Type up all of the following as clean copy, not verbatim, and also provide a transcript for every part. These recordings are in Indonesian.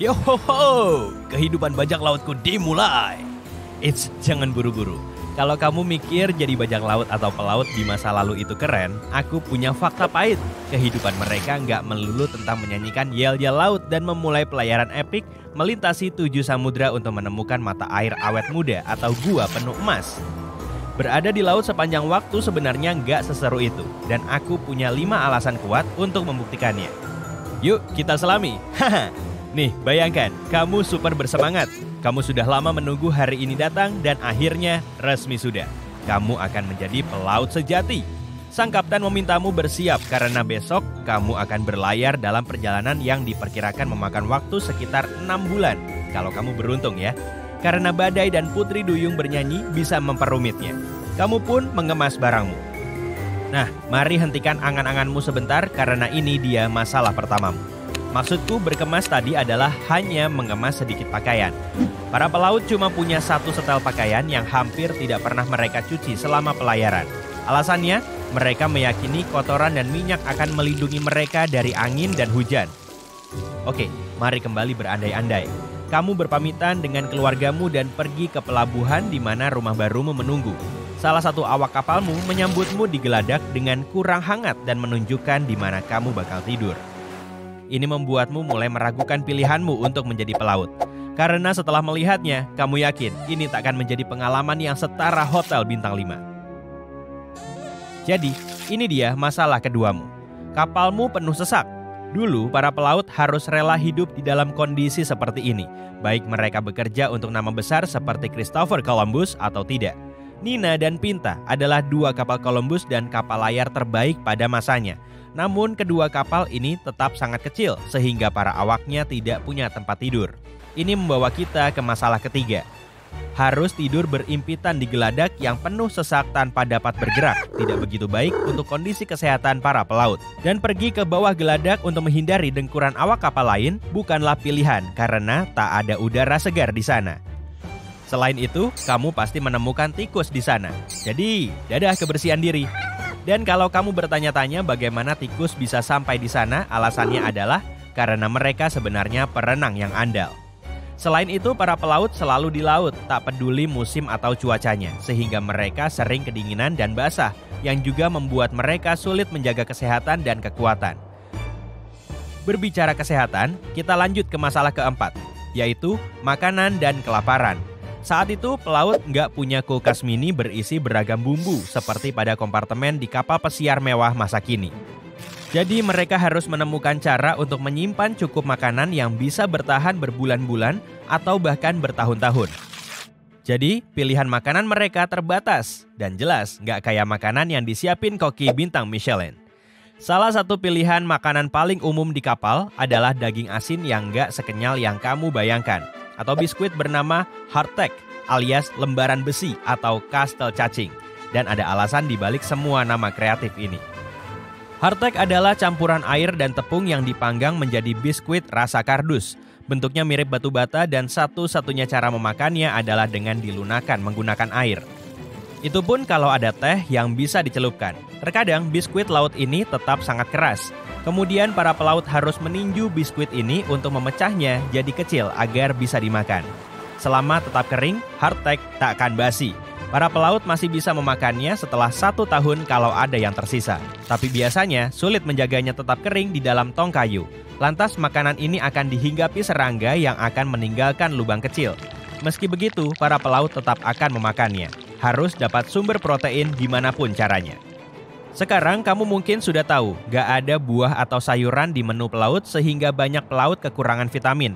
Yohoho, kehidupan bajak lautku dimulai. Jangan buru-buru. Kalau kamu mikir jadi bajak laut atau pelaut di masa lalu itu keren, aku punya fakta pahit. Kehidupan mereka nggak melulu tentang menyanyikan yel-yel laut dan memulai pelayaran epik melintasi 7 samudra untuk menemukan mata air awet muda atau gua penuh emas. Berada di laut sepanjang waktu sebenarnya nggak seseru itu, dan aku punya 5 alasan kuat untuk membuktikannya. Yuk kita selami. Nih, bayangkan, kamu super bersemangat. Kamu sudah lama menunggu hari ini datang dan akhirnya resmi sudah. Kamu akan menjadi pelaut sejati. Sang kapten memintamu bersiap karena besok kamu akan berlayar dalam perjalanan yang diperkirakan memakan waktu sekitar 6 bulan. Kalau kamu beruntung ya. Karena badai dan putri duyung bernyanyi bisa memperumitnya. Kamu pun mengemas barangmu. Nah, mari hentikan angan-anganmu sebentar karena ini dia masalah pertamamu. Maksudku berkemas tadi adalah hanya mengemas sedikit pakaian. Para pelaut cuma punya 1 setel pakaian yang hampir tidak pernah mereka cuci selama pelayaran. Alasannya, mereka meyakini kotoran dan minyak akan melindungi mereka dari angin dan hujan. Oke, mari kembali berandai-andai. Kamu berpamitan dengan keluargamu dan pergi ke pelabuhan di mana rumah barumu menunggu. Salah satu awak kapalmu menyambutmu di geladak dengan kurang hangat dan menunjukkan di mana kamu bakal tidur. Ini membuatmu mulai meragukan pilihanmu untuk menjadi pelaut. Karena setelah melihatnya, kamu yakin ini tak akan menjadi pengalaman yang setara hotel bintang 5. Jadi, ini dia masalah keduamu. Kapalmu penuh sesak. Dulu, para pelaut harus rela hidup di dalam kondisi seperti ini. Baik mereka bekerja untuk nama besar seperti Christopher Columbus atau tidak. Nina dan Pinta adalah 2 kapal Columbus dan kapal layar terbaik pada masanya. Namun kedua kapal ini tetap sangat kecil sehingga para awaknya tidak punya tempat tidur. Ini membawa kita ke masalah ketiga. Harus tidur berimpitan di geladak yang penuh sesak tanpa dapat bergerak. Tidak begitu baik untuk kondisi kesehatan para pelaut. Dan pergi ke bawah geladak untuk menghindari dengkuran awak kapal lain bukanlah pilihan karena tak ada udara segar di sana. Selain itu, kamu pasti menemukan tikus di sana. Jadi, dadah kebersihan diri. Dan kalau kamu bertanya-tanya bagaimana tikus bisa sampai di sana, alasannya adalah karena mereka sebenarnya perenang yang andal. Selain itu, para pelaut selalu di laut, tak peduli musim atau cuacanya, sehingga mereka sering kedinginan dan basah, yang juga membuat mereka sulit menjaga kesehatan dan kekuatan. Berbicara kesehatan, kita lanjut ke masalah keempat, yaitu makanan dan kelaparan. Saat itu, pelaut nggak punya kulkas mini berisi beragam bumbu seperti pada kompartemen di kapal pesiar mewah masa kini. Jadi mereka harus menemukan cara untuk menyimpan cukup makanan yang bisa bertahan berbulan-bulan atau bahkan bertahun-tahun. Jadi pilihan makanan mereka terbatas dan jelas nggak kayak makanan yang disiapin koki bintang Michelin. Salah satu pilihan makanan paling umum di kapal adalah daging asin yang nggak sekenyal yang kamu bayangkan. Atau biskuit bernama hardtack alias lembaran besi atau kastel cacing. Dan ada alasan dibalik semua nama kreatif ini. Hardtack adalah campuran air dan tepung yang dipanggang menjadi biskuit rasa kardus. Bentuknya mirip batu bata dan satu-satunya cara memakannya adalah dengan dilunakan menggunakan air. Itu pun kalau ada teh yang bisa dicelupkan. Terkadang biskuit laut ini tetap sangat keras. Kemudian para pelaut harus meninju biskuit ini untuk memecahnya jadi kecil agar bisa dimakan. Selama tetap kering, hardtack tak akan basi. Para pelaut masih bisa memakannya setelah 1 tahun kalau ada yang tersisa. Tapi biasanya sulit menjaganya tetap kering di dalam tong kayu. Lantas makanan ini akan dihinggapi serangga yang akan meninggalkan lubang kecil. Meski begitu, para pelaut tetap akan memakannya. Harus dapat sumber protein gimana pun caranya. Sekarang kamu mungkin sudah tahu, gak ada buah atau sayuran di menu pelaut sehingga banyak pelaut kekurangan vitamin.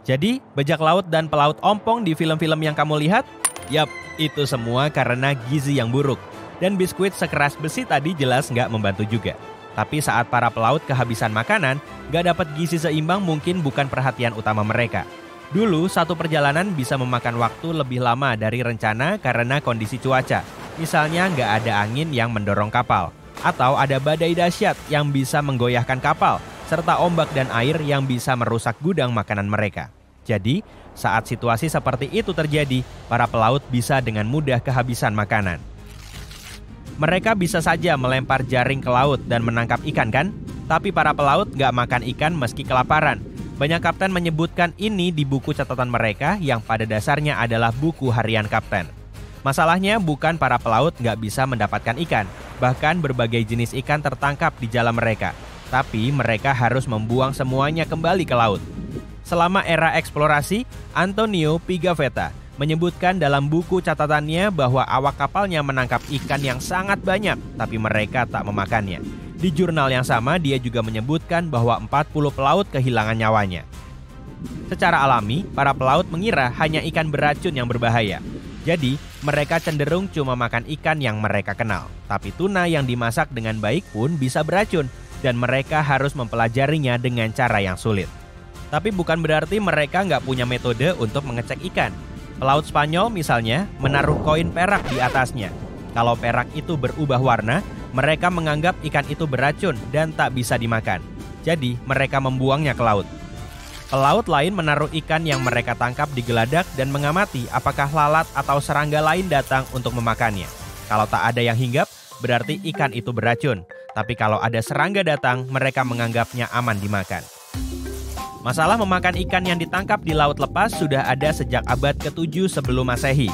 Jadi, bajak laut dan pelaut ompong di film-film yang kamu lihat? Yap, itu semua karena gizi yang buruk. Dan biskuit sekeras besi tadi jelas gak membantu juga. Tapi saat para pelaut kehabisan makanan, gak dapat gizi seimbang mungkin bukan perhatian utama mereka. Dulu, satu perjalanan bisa memakan waktu lebih lama dari rencana karena kondisi cuaca. Misalnya nggak ada angin yang mendorong kapal, atau ada badai dahsyat yang bisa menggoyahkan kapal, serta ombak dan air yang bisa merusak gudang makanan mereka. Jadi, saat situasi seperti itu terjadi, para pelaut bisa dengan mudah kehabisan makanan. Mereka bisa saja melempar jaring ke laut dan menangkap ikan kan? Tapi para pelaut nggak makan ikan meski kelaparan. Banyak kapten menyebutkan ini di buku catatan mereka yang pada dasarnya adalah buku harian kapten. Masalahnya bukan para pelaut nggak bisa mendapatkan ikan, bahkan berbagai jenis ikan tertangkap di jala mereka. Tapi mereka harus membuang semuanya kembali ke laut. Selama era eksplorasi, Antonio Pigafetta menyebutkan dalam buku catatannya bahwa awak kapalnya menangkap ikan yang sangat banyak, tapi mereka tak memakannya. Di jurnal yang sama, dia juga menyebutkan bahwa 40 pelaut kehilangan nyawanya. Secara alami, para pelaut mengira hanya ikan beracun yang berbahaya. Jadi, mereka cenderung cuma makan ikan yang mereka kenal. Tapi tuna yang dimasak dengan baik pun bisa beracun, dan mereka harus mempelajarinya dengan cara yang sulit. Tapi bukan berarti mereka nggak punya metode untuk mengecek ikan. Pelaut Spanyol misalnya menaruh koin perak di atasnya. Kalau perak itu berubah warna, mereka menganggap ikan itu beracun dan tak bisa dimakan. Jadi mereka membuangnya ke laut. Pelaut lain menaruh ikan yang mereka tangkap di geladak dan mengamati apakah lalat atau serangga lain datang untuk memakannya. Kalau tak ada yang hinggap, berarti ikan itu beracun. Tapi kalau ada serangga datang, mereka menganggapnya aman dimakan. Masalah memakan ikan yang ditangkap di laut lepas sudah ada sejak abad ke-7 sebelum Masehi.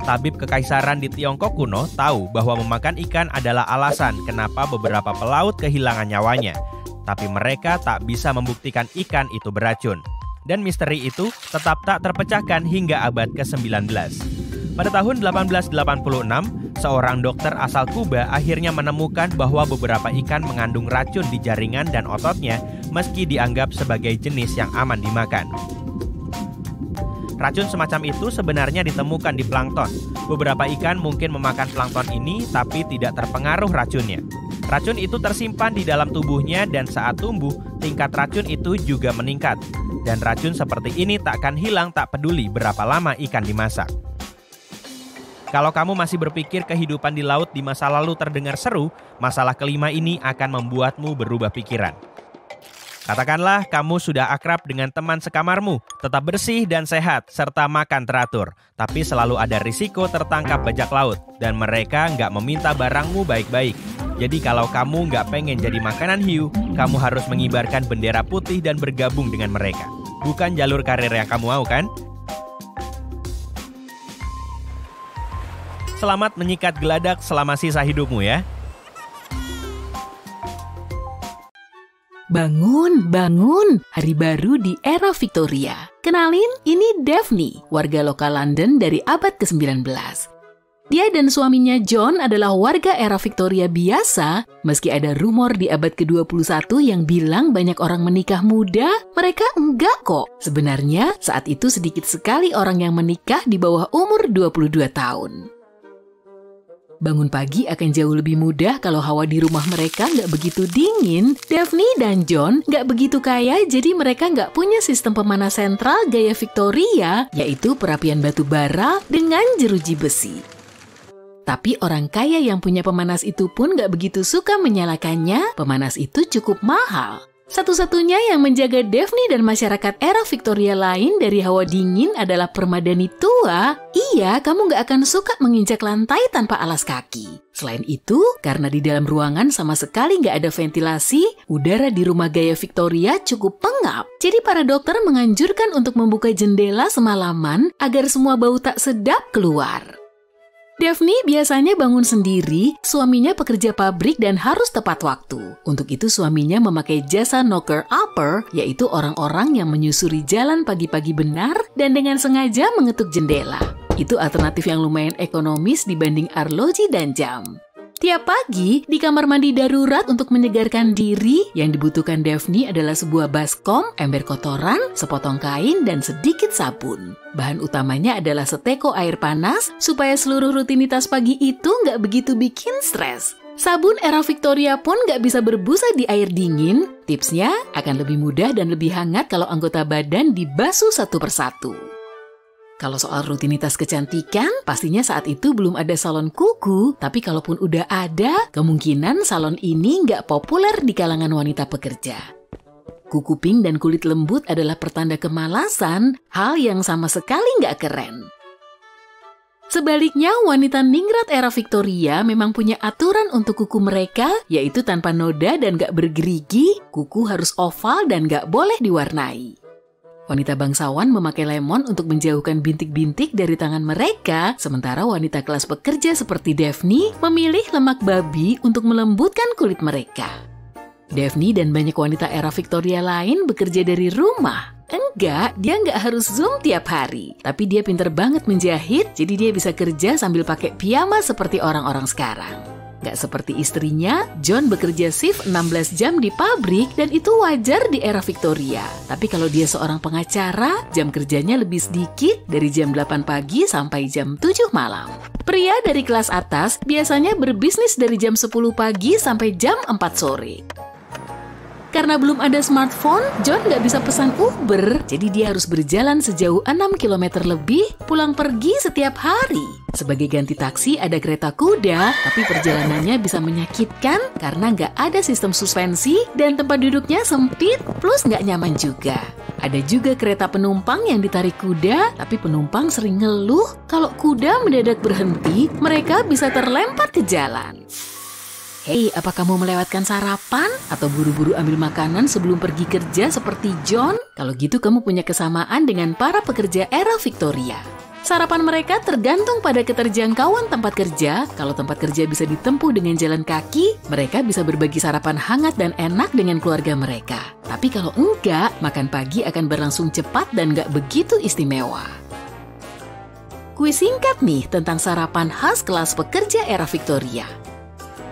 Tabib kekaisaran di Tiongkok kuno tahu bahwa memakan ikan adalah alasan kenapa beberapa pelaut kehilangan nyawanya. Tapi mereka tak bisa membuktikan ikan itu beracun. Dan misteri itu tetap tak terpecahkan hingga abad ke-19. Pada tahun 1886, seorang dokter asal Kuba akhirnya menemukan bahwa beberapa ikan mengandung racun di jaringan dan ototnya meski dianggap sebagai jenis yang aman dimakan. Racun semacam itu sebenarnya ditemukan di plankton. Beberapa ikan mungkin memakan plankton ini tapi tidak terpengaruh racunnya. Racun itu tersimpan di dalam tubuhnya dan saat tumbuh, tingkat racun itu juga meningkat. Dan racun seperti ini tak akan hilang tak peduli berapa lama ikan dimasak. Kalau kamu masih berpikir kehidupan di laut di masa lalu terdengar seru, masalah kelima ini akan membuatmu berubah pikiran. Katakanlah kamu sudah akrab dengan teman sekamarmu, tetap bersih dan sehat, serta makan teratur. Tapi selalu ada risiko tertangkap bajak laut, dan mereka nggak meminta barangmu baik-baik. Jadi kalau kamu nggak pengen jadi makanan hiu, kamu harus mengibarkan bendera putih dan bergabung dengan mereka. Bukan jalur karir yang kamu mau kan? Selamat menyikat geladak selama sisa hidupmu ya. Bangun, bangun, hari baru di era Victoria. Kenalin, ini Daphne, warga lokal London dari abad ke-19. Dia dan suaminya John adalah warga era Victoria biasa, meski ada rumor di abad ke-21 yang bilang banyak orang menikah muda, mereka enggak kok. Sebenarnya, saat itu sedikit sekali orang yang menikah di bawah umur 22 tahun. Bangun pagi akan jauh lebih mudah kalau hawa di rumah mereka nggak begitu dingin. Daphne dan John nggak begitu kaya, jadi mereka nggak punya sistem pemanas sentral gaya Victoria, yaitu perapian batu bara dengan jeruji besi. Tapi orang kaya yang punya pemanas itu pun nggak begitu suka menyalakannya, pemanas itu cukup mahal. Satu-satunya yang menjaga Daphne dan masyarakat era Victoria lain dari hawa dingin adalah permadani tua. Iya, kamu nggak akan suka menginjak lantai tanpa alas kaki. Selain itu, karena di dalam ruangan sama sekali nggak ada ventilasi, udara di rumah gaya Victoria cukup pengap. Jadi para dokter menganjurkan untuk membuka jendela semalaman agar semua bau tak sedap keluar. Daphne biasanya bangun sendiri, suaminya pekerja pabrik dan harus tepat waktu. Untuk itu suaminya memakai jasa knocker-upper, yaitu orang-orang yang menyusuri jalan pagi-pagi benar dan dengan sengaja mengetuk jendela. Itu alternatif yang lumayan ekonomis dibanding arloji dan jam. Tiap pagi, di kamar mandi darurat untuk menyegarkan diri, yang dibutuhkan Daphne adalah sebuah baskom, ember kotoran, sepotong kain, dan sedikit sabun. Bahan utamanya adalah seteko air panas, supaya seluruh rutinitas pagi itu nggak begitu bikin stres. Sabun era Victoria pun nggak bisa berbusa di air dingin. Tipsnya akan lebih mudah dan lebih hangat kalau anggota badan dibasuh satu persatu. Kalau soal rutinitas kecantikan, pastinya saat itu belum ada salon kuku, tapi kalaupun udah ada, kemungkinan salon ini nggak populer di kalangan wanita pekerja. Kuku pink dan kulit lembut adalah pertanda kemalasan, hal yang sama sekali nggak keren. Sebaliknya, wanita ningrat era Victoria memang punya aturan untuk kuku mereka, yaitu tanpa noda dan nggak bergerigi, kuku harus oval dan nggak boleh diwarnai. Wanita bangsawan memakai lemon untuk menjauhkan bintik-bintik dari tangan mereka, sementara wanita kelas pekerja seperti Daphne memilih lemak babi untuk melembutkan kulit mereka. Daphne dan banyak wanita era Victoria lain bekerja dari rumah. Enggak, dia nggak harus Zoom tiap hari. Tapi dia pinter banget menjahit, jadi dia bisa kerja sambil pakai piyama seperti orang-orang sekarang. Gak seperti istrinya, John bekerja shift 16 jam di pabrik dan itu wajar di era Victoria. Tapi kalau dia seorang pengacara, jam kerjanya lebih sedikit dari jam 8 pagi sampai jam 7 malam. Pria dari kelas atas biasanya berbisnis dari jam 10 pagi sampai jam 4 sore. Karena belum ada smartphone, John nggak bisa pesan Uber, jadi dia harus berjalan sejauh 6 km lebih pulang pergi setiap hari. Sebagai ganti taksi ada kereta kuda, tapi perjalanannya bisa menyakitkan karena nggak ada sistem suspensi dan tempat duduknya sempit plus nggak nyaman juga. Ada juga kereta penumpang yang ditarik kuda, tapi penumpang sering ngeluh kalau kuda mendadak berhenti, mereka bisa terlempar ke jalan. Hei, apa kamu melewatkan sarapan? Atau buru-buru ambil makanan sebelum pergi kerja seperti John? Kalau gitu kamu punya kesamaan dengan para pekerja era Victoria. Sarapan mereka tergantung pada keterjangkauan tempat kerja. Kalau tempat kerja bisa ditempuh dengan jalan kaki, mereka bisa berbagi sarapan hangat dan enak dengan keluarga mereka. Tapi kalau enggak, makan pagi akan berlangsung cepat dan enggak begitu istimewa. Kuis singkat nih tentang sarapan khas kelas pekerja era Victoria.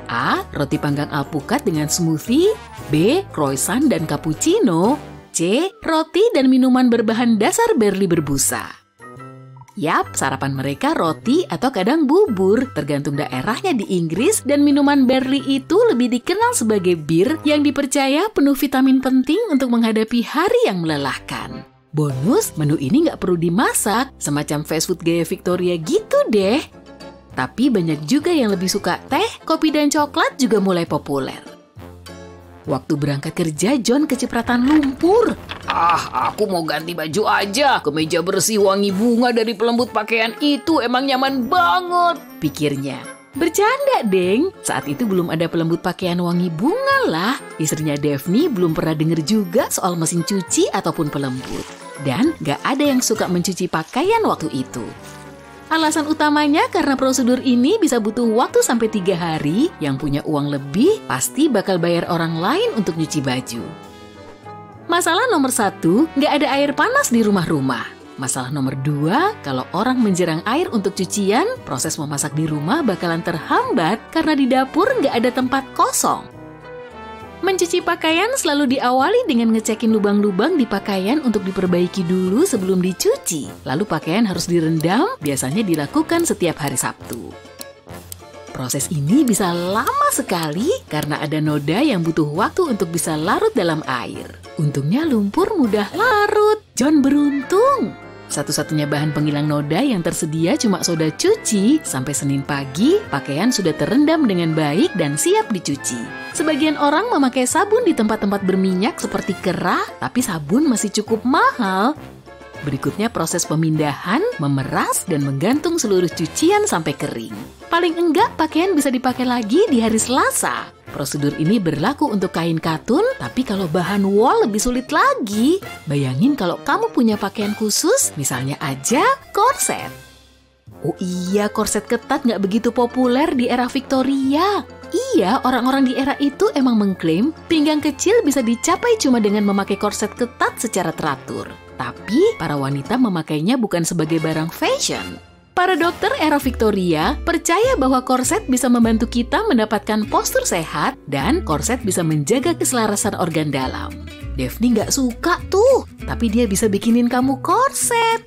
A. Roti panggang alpukat dengan smoothie. B. Croissant dan cappuccino. C. Roti dan minuman berbahan dasar barley berbusa. Yap, sarapan mereka roti atau kadang bubur, tergantung daerahnya di Inggris, dan minuman barley itu lebih dikenal sebagai bir yang dipercaya penuh vitamin penting untuk menghadapi hari yang melelahkan. Bonus, menu ini nggak perlu dimasak, semacam fast food gaya Victoria gitu deh. Tapi banyak juga yang lebih suka teh, kopi dan coklat juga mulai populer. Waktu berangkat kerja, John kecipratan lumpur. Aku mau ganti baju aja. Kemeja bersih wangi bunga dari pelembut pakaian itu emang nyaman banget, pikirnya. Bercanda, Deng. Saat itu belum ada pelembut pakaian wangi bunga lah. Istrinya Daphne belum pernah denger juga soal mesin cuci ataupun pelembut. Dan gak ada yang suka mencuci pakaian waktu itu. Alasan utamanya karena prosedur ini bisa butuh waktu sampai 3 hari, yang punya uang lebih pasti bakal bayar orang lain untuk nyuci baju. Masalah nomor 1, nggak ada air panas di rumah-rumah. Masalah nomor 2, kalau orang menjerang air untuk cucian, proses memasak di rumah bakalan terhambat karena di dapur nggak ada tempat kosong. Mencuci pakaian selalu diawali dengan ngecekin lubang-lubang di pakaian untuk diperbaiki dulu sebelum dicuci. Lalu pakaian harus direndam, biasanya dilakukan setiap hari Sabtu. Proses ini bisa lama sekali karena ada noda yang butuh waktu untuk bisa larut dalam air. Untungnya lumpur mudah larut. John beruntung. Satu-satunya bahan penghilang noda yang tersedia cuma soda cuci. Sampai Senin pagi, pakaian sudah terendam dengan baik dan siap dicuci. Sebagian orang memakai sabun di tempat-tempat berminyak seperti Kerah, tapi sabun masih cukup mahal. Berikutnya proses pemindahan, memeras, dan menggantung seluruh cucian sampai kering. Paling enggak pakaian bisa dipakai lagi di hari Selasa. Prosedur ini berlaku untuk kain katun, tapi kalau bahan wol lebih sulit lagi. Bayangin kalau kamu punya pakaian khusus, misalnya aja korset. Oh iya, korset ketat nggak begitu populer di era Victoria. Iya, orang-orang di era itu emang mengklaim pinggang kecil bisa dicapai cuma dengan memakai korset ketat secara teratur. Tapi, para wanita memakainya bukan sebagai barang fashion. Para dokter era Victoria percaya bahwa korset bisa membantu kita mendapatkan postur sehat dan korset bisa menjaga keselarasan organ dalam. Daphne nggak suka tuh, tapi dia bisa bikinin kamu korset.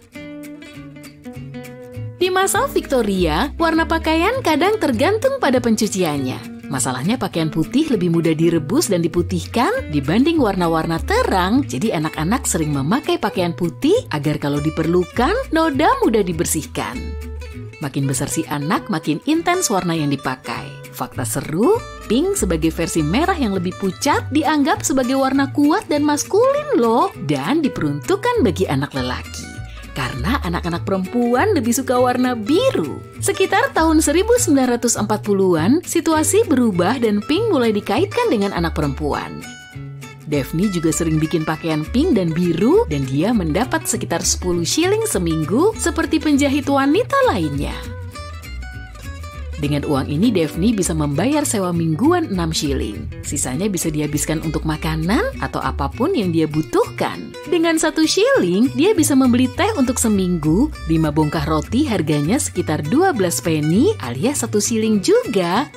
Di masa Victoria, warna pakaian kadang tergantung pada pencuciannya. Masalahnya pakaian putih lebih mudah direbus dan diputihkan dibanding warna-warna terang, jadi anak-anak sering memakai pakaian putih agar kalau diperlukan, noda mudah dibersihkan. Makin besar si anak, makin intens warna yang dipakai. Fakta seru, pink sebagai versi merah yang lebih pucat dianggap sebagai warna kuat dan maskulin loh, dan diperuntukkan bagi anak lelaki. Karena anak-anak perempuan lebih suka warna biru. Sekitar tahun 1940-an, situasi berubah dan pink mulai dikaitkan dengan anak perempuan. Daphne juga sering bikin pakaian pink dan biru dan dia mendapat sekitar 10 shilling seminggu seperti penjahit wanita lainnya. Dengan uang ini Daphne bisa membayar sewa mingguan 6 shilling. Sisanya bisa dihabiskan untuk makanan atau apapun yang dia butuhkan. Dengan 1 shilling, dia bisa membeli teh untuk seminggu, 5 bongkah roti harganya sekitar 12 penny alias 1 shilling juga.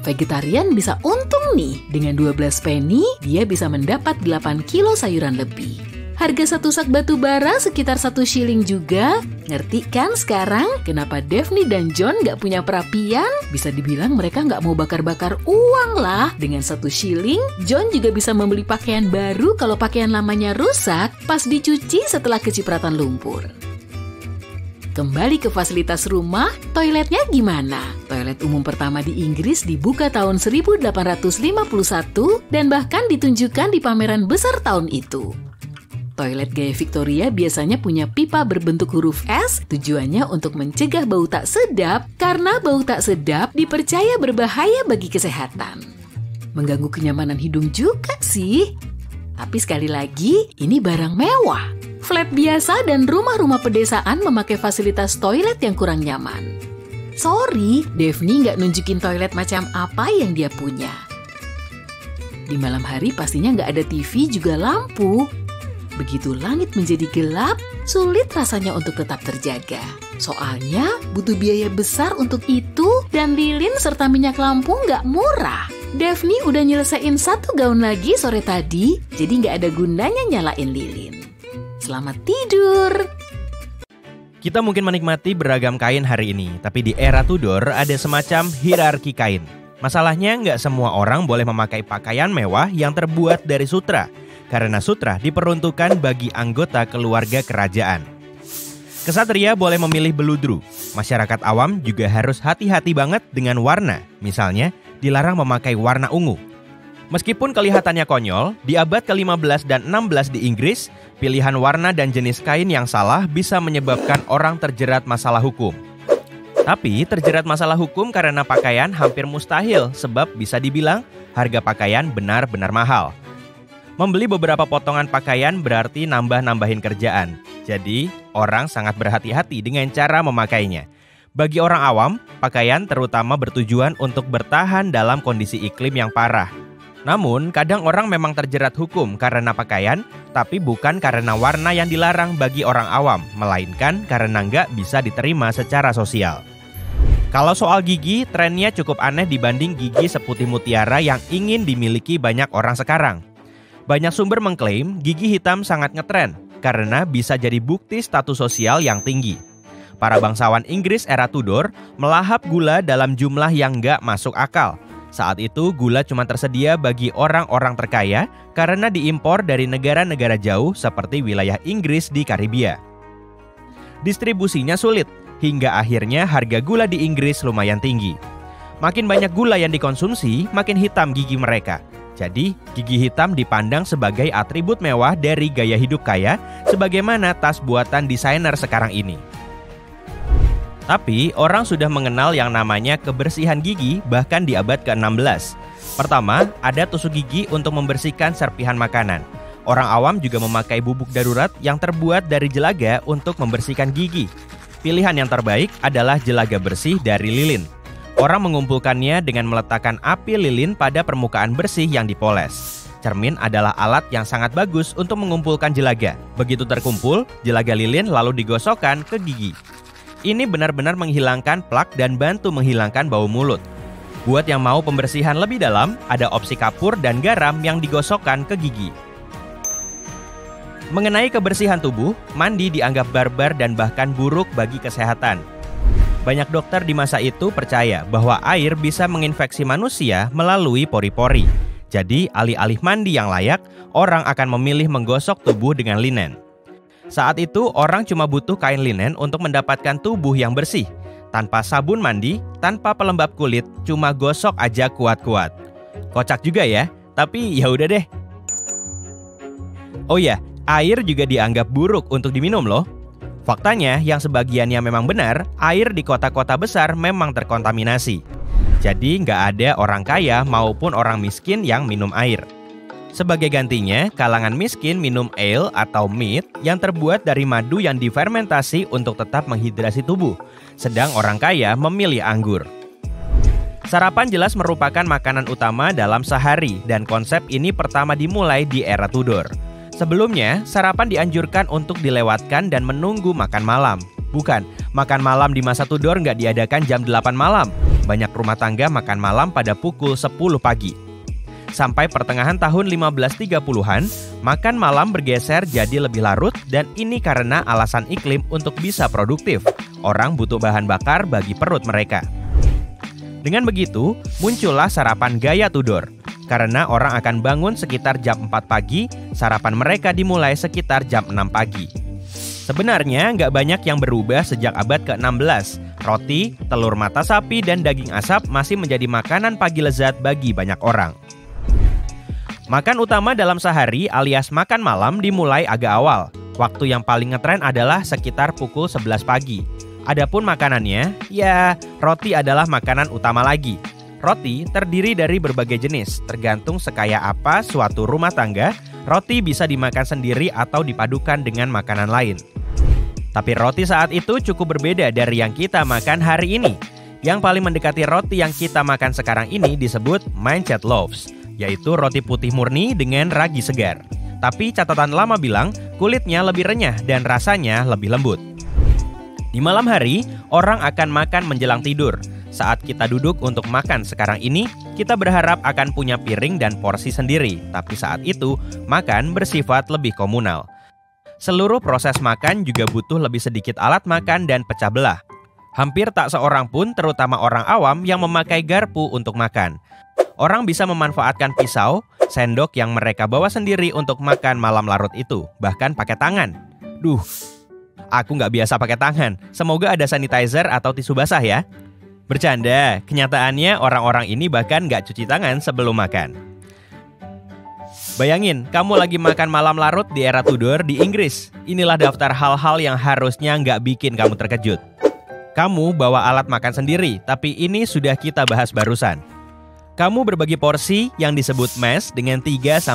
Vegetarian bisa untung nih, dengan 12 penny dia bisa mendapat 8 kilo sayuran lebih. Harga 1 sak batu bara sekitar 1 shilling juga. Ngerti kan sekarang kenapa Daphne dan John gak punya perapian? Bisa dibilang mereka gak mau bakar-bakar uang lah. Dengan 1 shilling, John juga bisa membeli pakaian baru kalau pakaian lamanya rusak pas dicuci setelah kecipratan lumpur. Kembali ke fasilitas rumah, toiletnya gimana? Toilet umum pertama di Inggris dibuka tahun 1851 dan bahkan ditunjukkan di pameran besar tahun itu. Toilet gaya Victoria biasanya punya pipa berbentuk huruf S, tujuannya untuk mencegah bau tak sedap karena bau tak sedap dipercaya berbahaya bagi kesehatan. Mengganggu kenyamanan hidung juga sih. Tapi sekali lagi, ini barang mewah. Flat biasa dan rumah-rumah pedesaan memakai fasilitas toilet yang kurang nyaman. Sorry, Daphne nggak nunjukin toilet macam apa yang dia punya. Di malam hari pastinya nggak ada TV juga lampu. Begitu langit menjadi gelap, sulit rasanya untuk tetap terjaga. Soalnya butuh biaya besar untuk itu dan lilin serta minyak lampu nggak murah. Daphne udah nyelesain 1 gaun lagi sore tadi, jadi nggak ada gunanya nyalain lilin. Selamat tidur! Kita mungkin menikmati beragam kain hari ini, tapi di era Tudor ada semacam hierarki kain. Masalahnya nggak semua orang boleh memakai pakaian mewah yang terbuat dari sutra, karena sutra diperuntukkan bagi anggota keluarga kerajaan. Kesatria boleh memilih beludru. Masyarakat awam juga harus hati-hati banget dengan warna. Misalnya, dilarang memakai warna ungu. Meskipun kelihatannya konyol, di abad ke-15 dan 16 di Inggris, pilihan warna dan jenis kain yang salah bisa menyebabkan orang terjerat masalah hukum. Tapi terjerat masalah hukum karena pakaian hampir mustahil, sebab bisa dibilang harga pakaian benar-benar mahal. Membeli beberapa potongan pakaian berarti nambah-nambahin kerjaan. Jadi, orang sangat berhati-hati dengan cara memakainya. Bagi orang awam, pakaian terutama bertujuan untuk bertahan dalam kondisi iklim yang parah. Namun, kadang orang memang terjerat hukum karena pakaian, tapi bukan karena warna yang dilarang bagi orang awam, melainkan karena nggak bisa diterima secara sosial. Kalau soal gigi, trennya cukup aneh dibanding gigi seputih mutiara yang ingin dimiliki banyak orang sekarang. Banyak sumber mengklaim gigi hitam sangat ngetren karena bisa jadi bukti status sosial yang tinggi. Para bangsawan Inggris era Tudor melahap gula dalam jumlah yang nggak masuk akal. Saat itu gula cuma tersedia bagi orang-orang terkaya karena diimpor dari negara-negara jauh seperti wilayah Inggris di Karibia. Distribusinya sulit, hingga akhirnya harga gula di Inggris lumayan tinggi. Makin banyak gula yang dikonsumsi, makin hitam gigi mereka. Jadi, gigi hitam dipandang sebagai atribut mewah dari gaya hidup kaya, sebagaimana tas buatan desainer sekarang ini. Tapi, orang sudah mengenal yang namanya kebersihan gigi bahkan di abad ke-16. Pertama, ada tusuk gigi untuk membersihkan serpihan makanan. Orang awam juga memakai bubuk darurat yang terbuat dari jelaga untuk membersihkan gigi. Pilihan yang terbaik adalah jelaga bersih dari lilin. Orang mengumpulkannya dengan meletakkan api lilin pada permukaan bersih yang dipoles. Cermin adalah alat yang sangat bagus untuk mengumpulkan jelaga. Begitu terkumpul, jelaga lilin lalu digosokkan ke gigi. Ini benar-benar menghilangkan plak dan bantu menghilangkan bau mulut. Buat yang mau pembersihan lebih dalam, ada opsi kapur dan garam yang digosokkan ke gigi. Mengenai kebersihan tubuh, mandi dianggap barbar dan bahkan buruk bagi kesehatan. Banyak dokter di masa itu percaya bahwa air bisa menginfeksi manusia melalui pori-pori. Jadi, alih-alih mandi yang layak, orang akan memilih menggosok tubuh dengan linen. Saat itu, orang cuma butuh kain linen untuk mendapatkan tubuh yang bersih. Tanpa sabun mandi, tanpa pelembab kulit, cuma gosok aja kuat-kuat. Kocak juga ya, tapi ya udah deh. Oh ya, air juga dianggap buruk untuk diminum loh. Faktanya, yang sebagiannya memang benar, air di kota-kota besar memang terkontaminasi. Jadi nggak ada orang kaya maupun orang miskin yang minum air. Sebagai gantinya, kalangan miskin minum ale atau mead yang terbuat dari madu yang difermentasi untuk tetap menghidrasi tubuh. Sedang orang kaya memilih anggur. Sarapan jelas merupakan makanan utama dalam sehari dan konsep ini pertama dimulai di era Tudor. Sebelumnya, sarapan dianjurkan untuk dilewatkan dan menunggu makan malam. Bukan, makan malam di masa Tudor nggak diadakan jam 8 malam. Banyak rumah tangga makan malam pada pukul 10 pagi. Sampai pertengahan tahun 1530-an, makan malam bergeser jadi lebih larut dan ini karena alasan iklim untuk bisa produktif. Orang butuh bahan bakar bagi perut mereka. Dengan begitu, muncullah sarapan gaya Tudor. Karena orang akan bangun sekitar jam 4 pagi, sarapan mereka dimulai sekitar jam 6 pagi. Sebenarnya nggak banyak yang berubah sejak abad ke-16. Roti, telur mata sapi, dan daging asap masih menjadi makanan pagi lezat bagi banyak orang. Makan utama dalam sehari alias makan malam dimulai agak awal. Waktu yang paling ngetren adalah sekitar pukul 11 pagi. Adapun makanannya, ya roti adalah makanan utama lagi. Roti terdiri dari berbagai jenis, tergantung sekaya apa suatu rumah tangga, roti bisa dimakan sendiri atau dipadukan dengan makanan lain. Tapi roti saat itu cukup berbeda dari yang kita makan hari ini. Yang paling mendekati roti yang kita makan sekarang ini disebut Manchet loaves, yaitu roti putih murni dengan ragi segar. Tapi catatan lama bilang kulitnya lebih renyah dan rasanya lebih lembut. Di malam hari, orang akan makan menjelang tidur. Saat kita duduk untuk makan sekarang ini, kita berharap akan punya piring dan porsi sendiri. Tapi saat itu, makan bersifat lebih komunal. Seluruh proses makan juga butuh lebih sedikit alat makan dan pecah belah. Hampir tak seorang pun, terutama orang awam, yang memakai garpu untuk makan. Orang bisa memanfaatkan pisau, sendok yang mereka bawa sendiri untuk makan malam larut itu, bahkan pakai tangan. Duh, aku nggak biasa pakai tangan. Semoga ada sanitizer atau tisu basah ya. Bercanda, kenyataannya orang-orang ini bahkan nggak cuci tangan sebelum makan. Bayangin, kamu lagi makan malam larut di era Tudor di Inggris. Inilah daftar hal-hal yang harusnya nggak bikin kamu terkejut. Kamu bawa alat makan sendiri, tapi ini sudah kita bahas barusan. Kamu berbagi porsi yang disebut mess dengan 3-5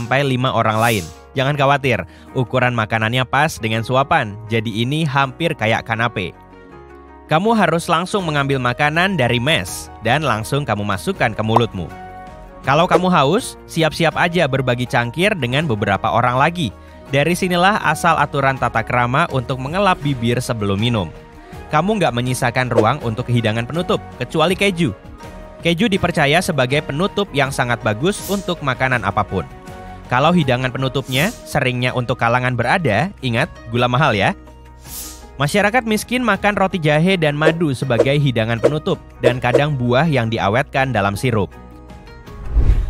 orang lain. Jangan khawatir, ukuran makanannya pas dengan suapan, jadi ini hampir kayak kanape. Kamu harus langsung mengambil makanan dari mess dan langsung kamu masukkan ke mulutmu. Kalau kamu haus, siap-siap aja berbagi cangkir dengan beberapa orang lagi. Dari sinilah asal aturan tata krama untuk mengelap bibir sebelum minum. Kamu nggak menyisakan ruang untuk hidangan penutup, kecuali keju. Keju dipercaya sebagai penutup yang sangat bagus untuk makanan apapun. Kalau hidangan penutupnya seringnya untuk kalangan berada, ingat, gula mahal ya. Masyarakat miskin makan roti jahe dan madu sebagai hidangan penutup dan kadang buah yang diawetkan dalam sirup.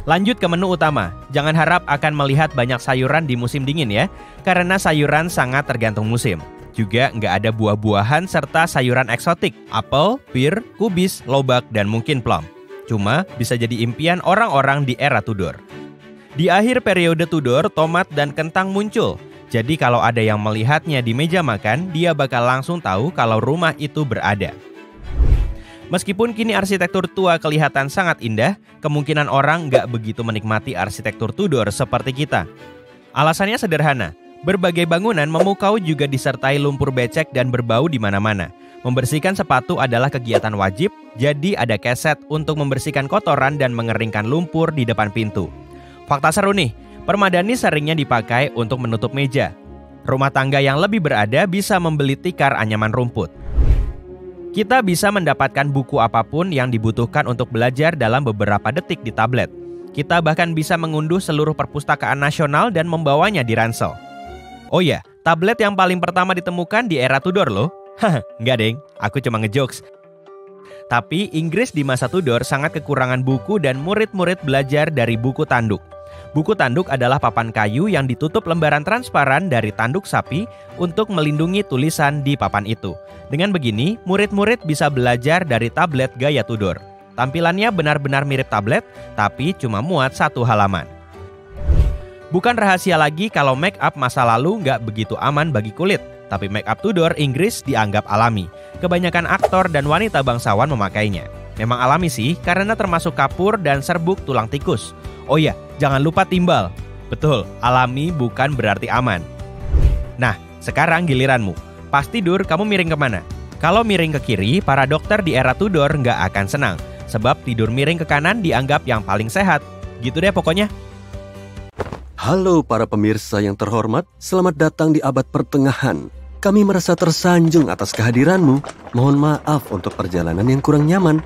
Lanjut ke menu utama. Jangan harap akan melihat banyak sayuran di musim dingin ya, karena sayuran sangat tergantung musim. Juga nggak ada buah-buahan serta sayuran eksotik, apel, pir, kubis, lobak, dan mungkin plum. Cuma bisa jadi impian orang-orang di era Tudor. Di akhir periode Tudor, tomat dan kentang muncul. Jadi kalau ada yang melihatnya di meja makan, dia bakal langsung tahu kalau rumah itu berada. Meskipun kini arsitektur tua kelihatan sangat indah, kemungkinan orang nggak begitu menikmati arsitektur Tudor seperti kita. Alasannya sederhana, berbagai bangunan memukau juga disertai lumpur becek dan berbau di mana-mana. Membersihkan sepatu adalah kegiatan wajib, jadi ada keset untuk membersihkan kotoran dan mengeringkan lumpur di depan pintu. Fakta seru nih, permadani seringnya dipakai untuk menutup meja. Rumah tangga yang lebih berada bisa membeli tikar anyaman rumput. Kita bisa mendapatkan buku apapun yang dibutuhkan untuk belajar dalam beberapa detik di tablet. Kita bahkan bisa mengunduh seluruh perpustakaan nasional dan membawanya di ransel. Oh ya, tablet yang paling pertama ditemukan di era Tudor loh. Haha, enggak deng, aku cuma ngejokes. Tapi Inggris di masa Tudor sangat kekurangan buku dan murid-murid belajar dari buku tanduk. Buku tanduk adalah papan kayu yang ditutup lembaran transparan dari tanduk sapi untuk melindungi tulisan di papan itu. Dengan begini, murid-murid bisa belajar dari tablet gaya Tudor. Tampilannya benar-benar mirip tablet, tapi cuma muat 1 halaman. Bukan rahasia lagi kalau make up masa lalu nggak begitu aman bagi kulit. Tapi make up Tudor Inggris dianggap alami. Kebanyakan aktor dan wanita bangsawan memakainya. Memang alami sih, karena termasuk kapur dan serbuk tulang tikus. Oh iya, jangan lupa timbal. Betul, alami bukan berarti aman. Nah, sekarang giliranmu. Pas tidur, kamu miring kemana? Kalau miring ke kiri, para dokter di era Tudor nggak akan senang. Sebab tidur miring ke kanan dianggap yang paling sehat. Gitu deh pokoknya. Halo para pemirsa yang terhormat, selamat datang di Abad Pertengahan. Kami merasa tersanjung atas kehadiranmu. Mohon maaf untuk perjalanan yang kurang nyaman.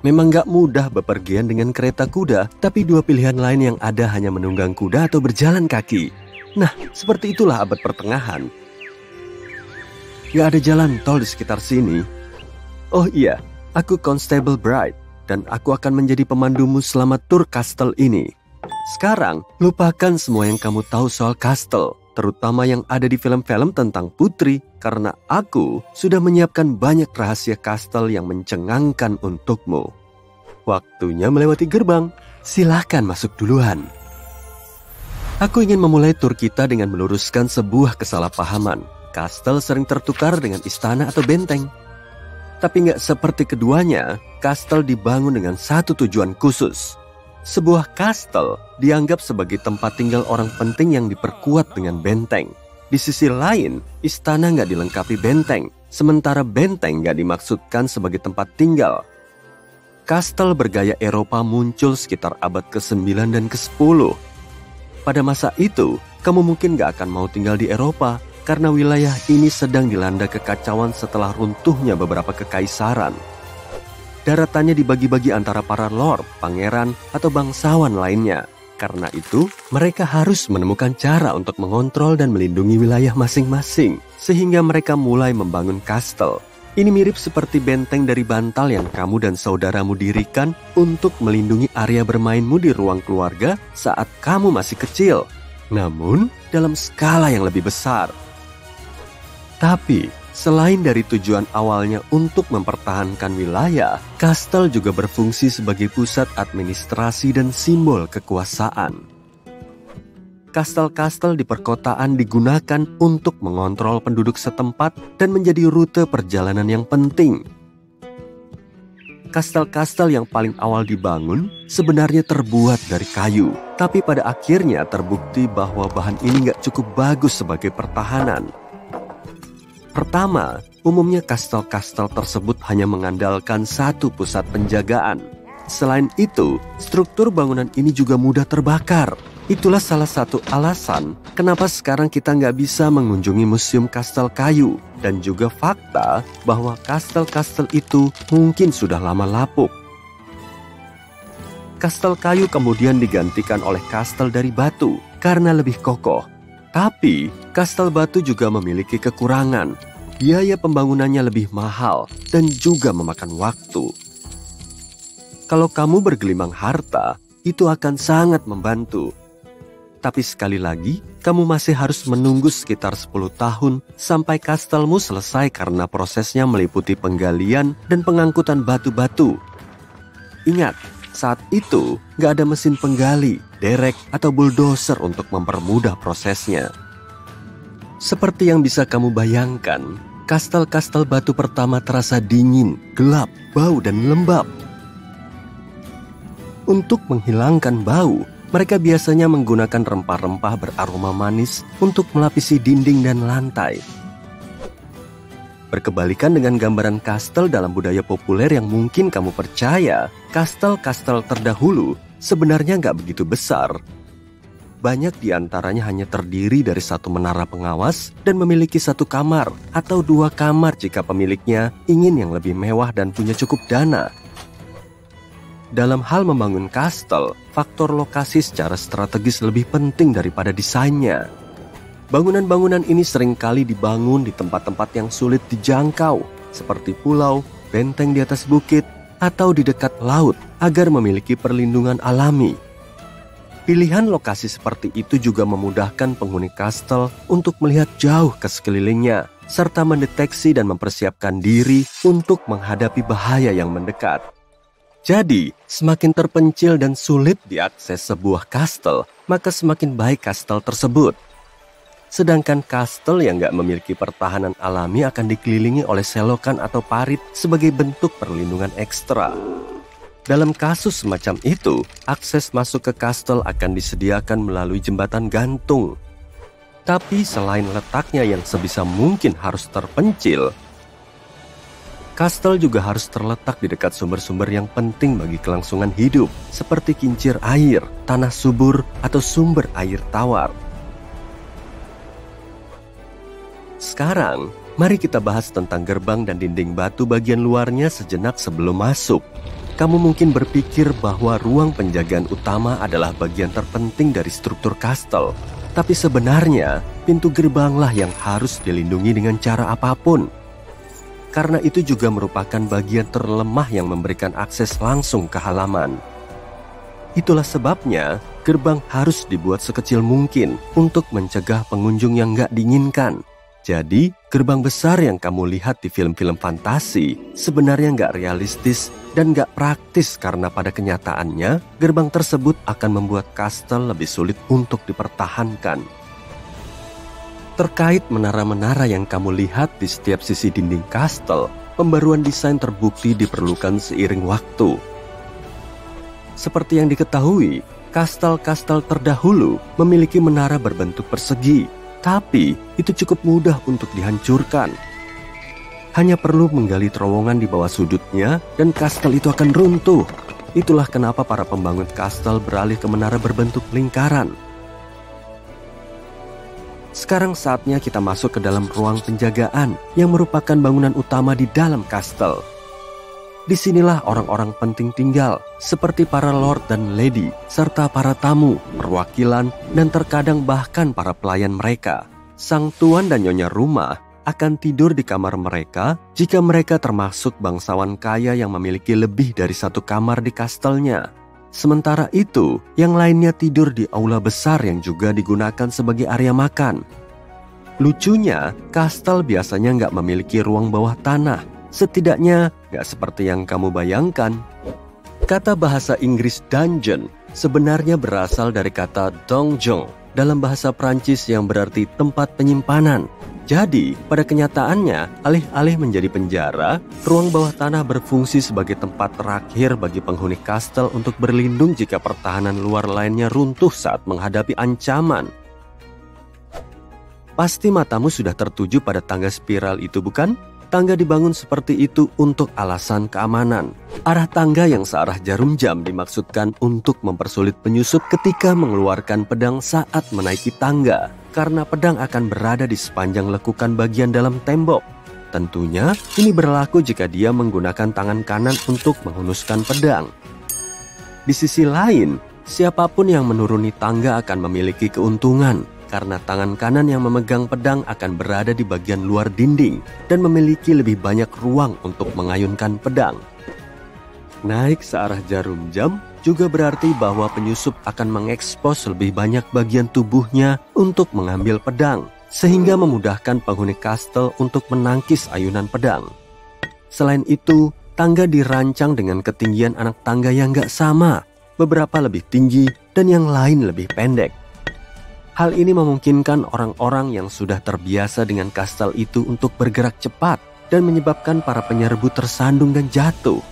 Memang gak mudah bepergian dengan kereta kuda, tapi dua pilihan lain yang ada hanya menunggang kuda atau berjalan kaki. Nah, seperti itulah Abad Pertengahan. Gak ada jalan tol di sekitar sini. Oh iya, aku Constable Bright, dan aku akan menjadi pemandumu selama tur kastel ini. Sekarang, lupakan semua yang kamu tahu soal kastel, terutama yang ada di film-film tentang putri, karena aku sudah menyiapkan banyak rahasia kastel yang mencengangkan untukmu. Waktunya melewati gerbang, silahkan masuk duluan. Aku ingin memulai tur kita dengan meluruskan sebuah kesalahpahaman. Kastel sering tertukar dengan istana atau benteng. Tapi nggak seperti keduanya, kastel dibangun dengan satu tujuan khusus. Sebuah kastel dianggap sebagai tempat tinggal orang penting yang diperkuat dengan benteng. Di sisi lain, istana nggak dilengkapi benteng, sementara benteng nggak dimaksudkan sebagai tempat tinggal. Kastel bergaya Eropa muncul sekitar abad ke-9 dan ke-10. Pada masa itu, kamu mungkin nggak akan mau tinggal di Eropa, karena wilayah ini sedang dilanda kekacauan setelah runtuhnya beberapa kekaisaran. Daratannya dibagi-bagi antara para lord, pangeran, atau bangsawan lainnya. Karena itu, mereka harus menemukan cara untuk mengontrol dan melindungi wilayah masing-masing, sehingga mereka mulai membangun kastel. Ini mirip seperti benteng dari bantal yang kamu dan saudaramu dirikan untuk melindungi area bermainmu di ruang keluarga saat kamu masih kecil. Namun, dalam skala yang lebih besar. Tapi, selain dari tujuan awalnya untuk mempertahankan wilayah, kastel juga berfungsi sebagai pusat administrasi dan simbol kekuasaan. Kastel-kastel di perkotaan digunakan untuk mengontrol penduduk setempat dan menjadi rute perjalanan yang penting. Kastel-kastel yang paling awal dibangun sebenarnya terbuat dari kayu, tapi pada akhirnya terbukti bahwa bahan ini nggak cukup bagus sebagai pertahanan. Pertama, umumnya kastel-kastel tersebut hanya mengandalkan satu pusat penjagaan. Selain itu, struktur bangunan ini juga mudah terbakar. Itulah salah satu alasan kenapa sekarang kita nggak bisa mengunjungi museum kastel kayu. Dan juga fakta bahwa kastel-kastel itu mungkin sudah lama lapuk. Kastel kayu kemudian digantikan oleh kastel dari batu karena lebih kokoh. Tapi, kastel batu juga memiliki kekurangan. Biaya pembangunannya lebih mahal dan juga memakan waktu. Kalau kamu bergelimang harta, itu akan sangat membantu. Tapi sekali lagi, kamu masih harus menunggu sekitar 10 tahun sampai kastelmu selesai karena prosesnya meliputi penggalian dan pengangkutan batu-batu. Ingat, saat itu nggak ada mesin penggali, derek, atau bulldozer untuk mempermudah prosesnya. Seperti yang bisa kamu bayangkan, kastel-kastel batu pertama terasa dingin, gelap, bau, dan lembab. Untuk menghilangkan bau, mereka biasanya menggunakan rempah-rempah beraroma manis untuk melapisi dinding dan lantai. Berkebalikan dengan gambaran kastel dalam budaya populer yang mungkin kamu percaya, kastel-kastel terdahulu sebenarnya nggak begitu besar. Banyak di antaranya hanya terdiri dari satu menara pengawas dan memiliki satu kamar atau dua kamar jika pemiliknya ingin yang lebih mewah dan punya cukup dana. Dalam hal membangun kastel, faktor lokasi secara strategis lebih penting daripada desainnya. Bangunan-bangunan ini seringkali dibangun di tempat-tempat yang sulit dijangkau, seperti pulau, benteng di atas bukit, atau di dekat laut agar memiliki perlindungan alami. Pilihan lokasi seperti itu juga memudahkan penghuni kastel untuk melihat jauh ke sekelilingnya, serta mendeteksi dan mempersiapkan diri untuk menghadapi bahaya yang mendekat. Jadi, semakin terpencil dan sulit diakses sebuah kastel, maka semakin baik kastel tersebut. Sedangkan kastel yang nggak memiliki pertahanan alami akan dikelilingi oleh selokan atau parit sebagai bentuk perlindungan ekstra. Dalam kasus semacam itu, akses masuk ke kastel akan disediakan melalui jembatan gantung. Tapi selain letaknya yang sebisa mungkin harus terpencil, kastel juga harus terletak di dekat sumber-sumber yang penting bagi kelangsungan hidup, seperti kincir air, tanah subur, atau sumber air tawar. Sekarang, mari kita bahas tentang gerbang dan dinding batu bagian luarnya sejenak sebelum masuk. Kamu mungkin berpikir bahwa ruang penjagaan utama adalah bagian terpenting dari struktur kastel. Tapi sebenarnya, pintu gerbanglah yang harus dilindungi dengan cara apapun. Karena itu juga merupakan bagian terlemah yang memberikan akses langsung ke halaman. Itulah sebabnya, gerbang harus dibuat sekecil mungkin untuk mencegah pengunjung yang nggak diinginkan. Jadi, gerbang besar yang kamu lihat di film-film fantasi sebenarnya nggak realistis dan nggak praktis karena pada kenyataannya, gerbang tersebut akan membuat kastel lebih sulit untuk dipertahankan. Terkait menara-menara yang kamu lihat di setiap sisi dinding kastel, pembaruan desain terbukti diperlukan seiring waktu. Seperti yang diketahui, kastel-kastel terdahulu memiliki menara berbentuk persegi. Tapi, itu cukup mudah untuk dihancurkan. Hanya perlu menggali terowongan di bawah sudutnya dan kastel itu akan runtuh. Itulah kenapa para pembangun kastel beralih ke menara berbentuk lingkaran. Sekarang saatnya kita masuk ke dalam ruang penjagaan yang merupakan bangunan utama di dalam kastel. Disinilah orang-orang penting tinggal, seperti para lord dan lady, serta para tamu, perwakilan, dan terkadang bahkan para pelayan mereka. Sang tuan dan nyonya rumah akan tidur di kamar mereka jika mereka termasuk bangsawan kaya yang memiliki lebih dari satu kamar di kastelnya. Sementara itu, yang lainnya tidur di aula besar yang juga digunakan sebagai area makan. Lucunya, kastel biasanya nggak memiliki ruang bawah tanah. Setidaknya gak seperti yang kamu bayangkan. Kata bahasa Inggris dungeon sebenarnya berasal dari kata donjon dalam bahasa Prancis yang berarti tempat penyimpanan. Jadi, pada kenyataannya, alih-alih menjadi penjara, ruang bawah tanah berfungsi sebagai tempat terakhir bagi penghuni kastel untuk berlindung jika pertahanan luar lainnya runtuh saat menghadapi ancaman. Pasti matamu sudah tertuju pada tangga spiral itu, bukan? Tangga dibangun seperti itu untuk alasan keamanan. Arah tangga yang searah jarum jam dimaksudkan untuk mempersulit penyusup ketika mengeluarkan pedang saat menaiki tangga, karena pedang akan berada di sepanjang lekukan bagian dalam tembok. Tentunya, ini berlaku jika dia menggunakan tangan kanan untuk menghunuskan pedang. Di sisi lain, siapapun yang menuruni tangga akan memiliki keuntungan, karena tangan kanan yang memegang pedang akan berada di bagian luar dinding dan memiliki lebih banyak ruang untuk mengayunkan pedang. Naik searah jarum jam juga berarti bahwa penyusup akan mengekspos lebih banyak bagian tubuhnya untuk mengambil pedang, sehingga memudahkan penghuni kastel untuk menangkis ayunan pedang. Selain itu, tangga dirancang dengan ketinggian anak tangga yang gak sama, beberapa lebih tinggi dan yang lain lebih pendek. Hal ini memungkinkan orang-orang yang sudah terbiasa dengan kastel itu untuk bergerak cepat dan menyebabkan para penyerbu tersandung dan jatuh.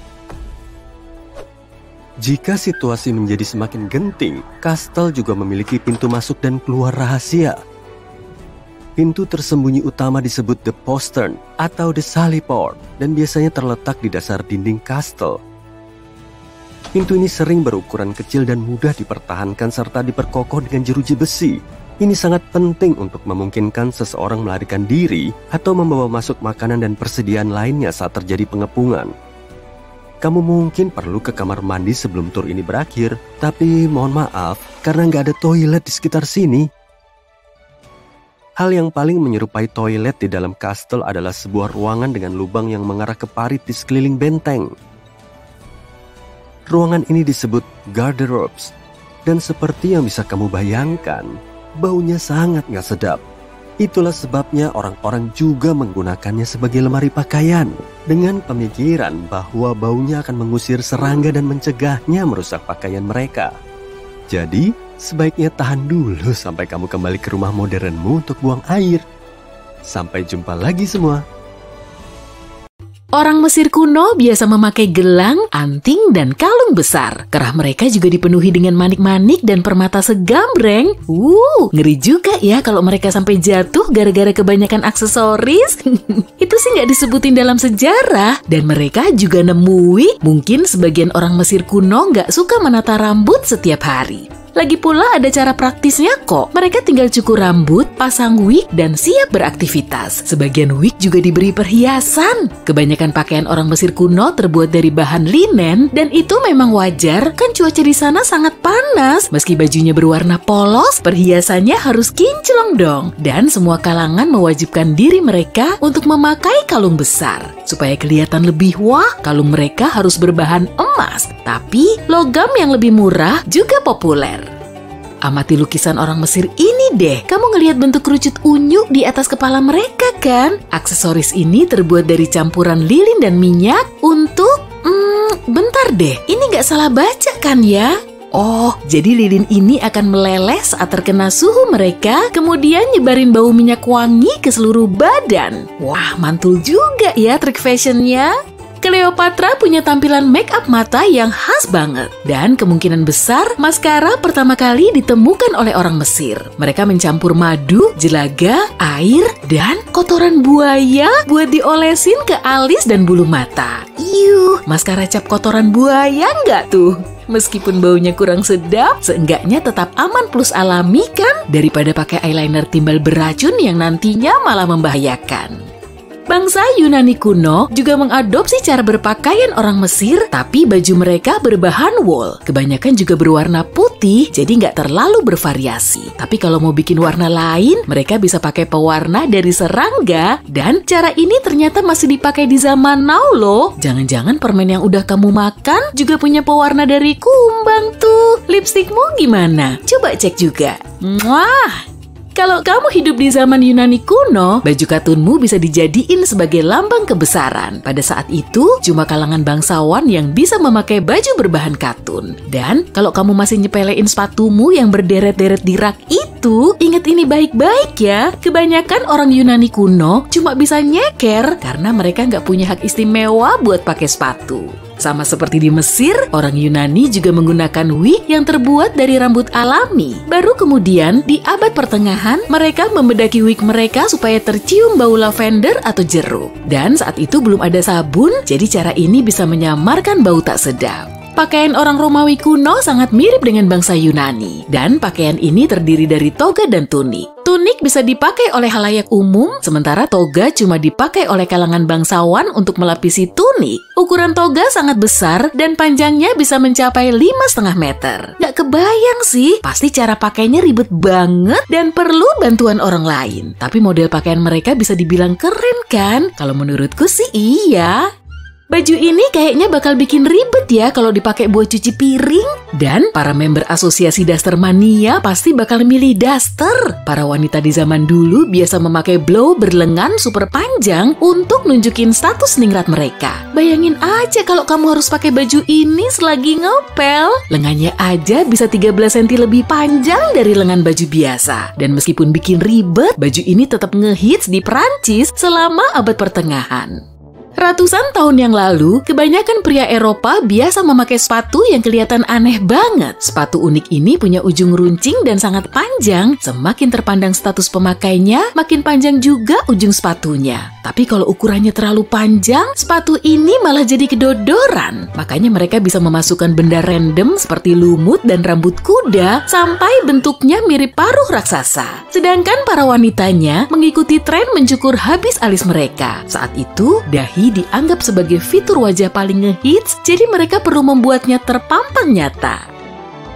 Jika situasi menjadi semakin genting, kastel juga memiliki pintu masuk dan keluar rahasia. Pintu tersembunyi utama disebut The Postern atau The Sallyport dan biasanya terletak di dasar dinding kastel. Pintu ini sering berukuran kecil dan mudah dipertahankan serta diperkokoh dengan jeruji besi. Ini sangat penting untuk memungkinkan seseorang melarikan diri atau membawa masuk makanan dan persediaan lainnya saat terjadi pengepungan. Kamu mungkin perlu ke kamar mandi sebelum tur ini berakhir, tapi mohon maaf karena nggak ada toilet di sekitar sini. Hal yang paling menyerupai toilet di dalam kastel adalah sebuah ruangan dengan lubang yang mengarah ke parit di sekeliling benteng. Ruangan ini disebut garderobes, dan seperti yang bisa kamu bayangkan, baunya sangat gak sedap. Itulah sebabnya orang-orang juga menggunakannya sebagai lemari pakaian, dengan pemikiran bahwa baunya akan mengusir serangga dan mencegahnya merusak pakaian mereka. Jadi, sebaiknya tahan dulu sampai kamu kembali ke rumah modernmu untuk buang air. Sampai jumpa lagi semua. Orang Mesir kuno biasa memakai gelang, anting, dan kalung besar. Kerah mereka juga dipenuhi dengan manik-manik dan permata segambreng. Ngeri juga ya kalau mereka sampai jatuh gara-gara kebanyakan aksesoris. Itu sih nggak disebutin dalam sejarah. Dan mereka juga nemui, mungkin sebagian orang Mesir kuno nggak suka menata rambut setiap hari. Lagi pula ada cara praktisnya kok. Mereka tinggal cukur rambut, pasang wig, dan siap beraktivitas. Sebagian wig juga diberi perhiasan. Kebanyakan pakaian orang Mesir kuno terbuat dari bahan linen, dan itu memang wajar, kan cuaca di sana sangat panas. Meski bajunya berwarna polos, perhiasannya harus kinclong dong. Dan semua kalangan mewajibkan diri mereka untuk memakai kalung besar. Supaya kelihatan lebih wah, kalung mereka harus berbahan emas. Tapi logam yang lebih murah juga populer. Amati lukisan orang Mesir ini deh. Kamu ngelihat bentuk kerucut unyu di atas kepala mereka kan? Aksesoris ini terbuat dari campuran lilin dan minyak untuk... bentar deh, ini nggak salah baca kan ya? Oh, jadi lilin ini akan meleleh saat terkena suhu mereka, kemudian nyebarin bau minyak wangi ke seluruh badan. Wah, mantul juga ya trik fashionnya. Cleopatra punya tampilan make up mata yang khas banget. Dan kemungkinan besar maskara pertama kali ditemukan oleh orang Mesir. Mereka mencampur madu, jelaga, air, dan kotoran buaya buat diolesin ke alis dan bulu mata. Maskara cap kotoran buaya nggak tuh? Meskipun baunya kurang sedap, seenggaknya tetap aman plus alami kan? Daripada pakai eyeliner timbal beracun yang nantinya malah membahayakan. Bangsa Yunani kuno juga mengadopsi cara berpakaian orang Mesir, tapi baju mereka berbahan wool. Kebanyakan juga berwarna putih, jadi nggak terlalu bervariasi. Tapi kalau mau bikin warna lain, mereka bisa pakai pewarna dari serangga. Dan cara ini ternyata masih dipakai di zaman now loh. Jangan-jangan permen yang udah kamu makan juga punya pewarna dari kumbang tuh. Lipstikmu gimana? Coba cek juga. Mwah! Kalau kamu hidup di zaman Yunani kuno, baju katunmu bisa dijadiin sebagai lambang kebesaran. Pada saat itu, cuma kalangan bangsawan yang bisa memakai baju berbahan katun. Dan kalau kamu masih nyepelein sepatumu yang berderet-deret di rak itu, ingat ini baik-baik ya. Kebanyakan orang Yunani kuno cuma bisa nyeker karena mereka nggak punya hak istimewa buat pakai sepatu. Sama seperti di Mesir, orang Yunani juga menggunakan wig yang terbuat dari rambut alami. Baru kemudian, di abad pertengahan, mereka membedaki wig mereka supaya tercium bau lavender atau jeruk. Dan saat itu belum ada sabun, jadi cara ini bisa menyamarkan bau tak sedap. Pakaian orang Romawi kuno sangat mirip dengan bangsa Yunani. Dan pakaian ini terdiri dari toga dan tunik. Tunik bisa dipakai oleh khalayak umum, sementara toga cuma dipakai oleh kalangan bangsawan untuk melapisi tunik. Ukuran toga sangat besar dan panjangnya bisa mencapai 5,5 meter. Gak kebayang sih, pasti cara pakainya ribet banget dan perlu bantuan orang lain. Tapi model pakaian mereka bisa dibilang keren kan? Kalau menurutku sih iya. Baju ini kayaknya bakal bikin ribet ya kalau dipakai buat cuci piring. Dan para member asosiasi daster mania pasti bakal milih daster. Para wanita di zaman dulu biasa memakai blow berlengan super panjang untuk nunjukin status ningrat mereka. Bayangin aja kalau kamu harus pakai baju ini selagi ngepel. Lengannya aja bisa 13 cm lebih panjang dari lengan baju biasa. Dan meskipun bikin ribet, baju ini tetap ngehits di Prancis selama abad pertengahan. Ratusan tahun yang lalu, kebanyakan pria Eropa biasa memakai sepatu yang kelihatan aneh banget. Sepatu unik ini punya ujung runcing dan sangat panjang. Semakin terpandang status pemakainya, makin panjang juga ujung sepatunya. Tapi kalau ukurannya terlalu panjang, sepatu ini malah jadi kedodoran. Makanya mereka bisa memasukkan benda random seperti lumut dan rambut kuda sampai bentuknya mirip paruh raksasa. Sedangkan para wanitanya mengikuti tren mencukur habis alis mereka. Saat itu, dahi dianggap sebagai fitur wajah paling ngehits, jadi mereka perlu membuatnya terpampang nyata.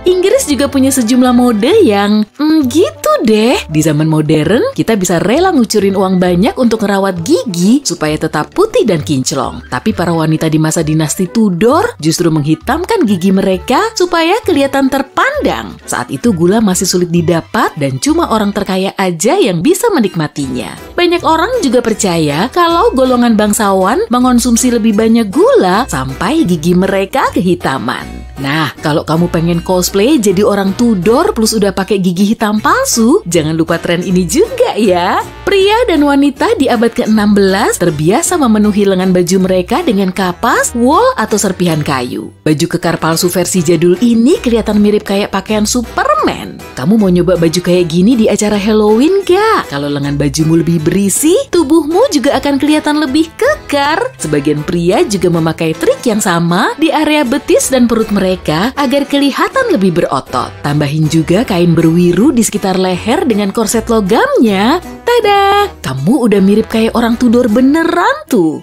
Inggris juga punya sejumlah mode yang gitu deh. Di zaman modern, kita bisa rela ngucurin uang banyak untuk ngerawat gigi supaya tetap putih dan kinclong. Tapi para wanita di masa dinasti Tudor justru menghitamkan gigi mereka supaya kelihatan terpandang. Saat itu gula masih sulit didapat dan cuma orang terkaya aja yang bisa menikmatinya. Banyak orang juga percaya kalau golongan bangsawan mengonsumsi lebih banyak gula sampai gigi mereka kehitaman. Nah, kalau kamu pengen cosplay jadi orang Tudor plus udah pakai gigi hitam palsu, jangan lupa tren ini juga ya. Pria dan wanita di abad ke-16 terbiasa memenuhi lengan baju mereka dengan kapas, wol, atau serpihan kayu. Baju kekar palsu versi jadul ini kelihatan mirip kayak pakaian Superman. Kamu mau nyoba baju kayak gini di acara Halloween gak? Kalau lengan bajumu lebih berisi, tubuhmu juga akan kelihatan lebih kekar. Sebagian pria juga memakai trik yang sama di area betis dan perut mereka agar kelihatan lebih berotot. Tambahin juga kain berwiru di sekitar leher dengan korset logamnya. Tada! Kamu udah mirip kayak orang Tudor beneran tuh.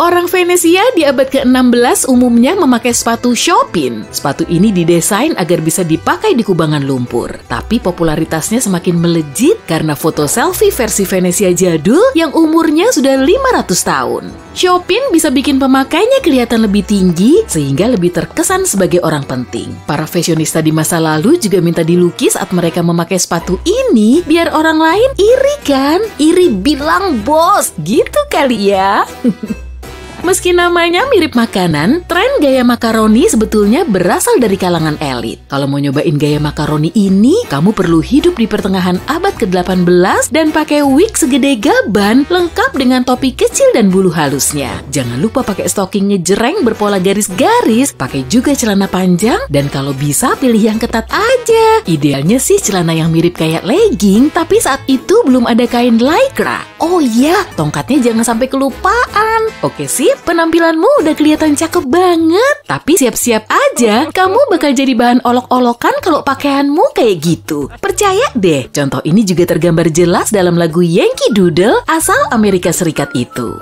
Orang Venesia di abad ke-16 umumnya memakai sepatu Chopin. Sepatu ini didesain agar bisa dipakai di kubangan lumpur. Tapi popularitasnya semakin melejit karena foto selfie versi Venesia jadul yang umurnya sudah 500 tahun. Chopin bisa bikin pemakainya kelihatan lebih tinggi sehingga lebih terkesan sebagai orang penting. Para fashionista di masa lalu juga minta dilukis saat mereka memakai sepatu ini biar orang lain iri kan? Iri bilang bos, gitu kali ya. Meski namanya mirip makanan, tren gaya makaroni sebetulnya berasal dari kalangan elit. Kalau mau nyobain gaya makaroni ini, kamu perlu hidup di pertengahan abad ke-18 dan pakai wig segede gaban lengkap dengan topi kecil dan bulu halusnya. Jangan lupa pakai stocking ngejreng berpola garis-garis, pakai juga celana panjang, dan kalau bisa pilih yang ketat aja. Idealnya sih celana yang mirip kayak legging, tapi saat itu belum ada kain lycra. Oh iya, tongkatnya jangan sampai kelupaan. Oke sih, penampilanmu udah kelihatan cakep banget. Tapi siap-siap aja, kamu bakal jadi bahan olok-olokan kalau pakaianmu kayak gitu. Percaya deh, contoh ini juga tergambar jelas dalam lagu Yankee Doodle asal Amerika Serikat itu.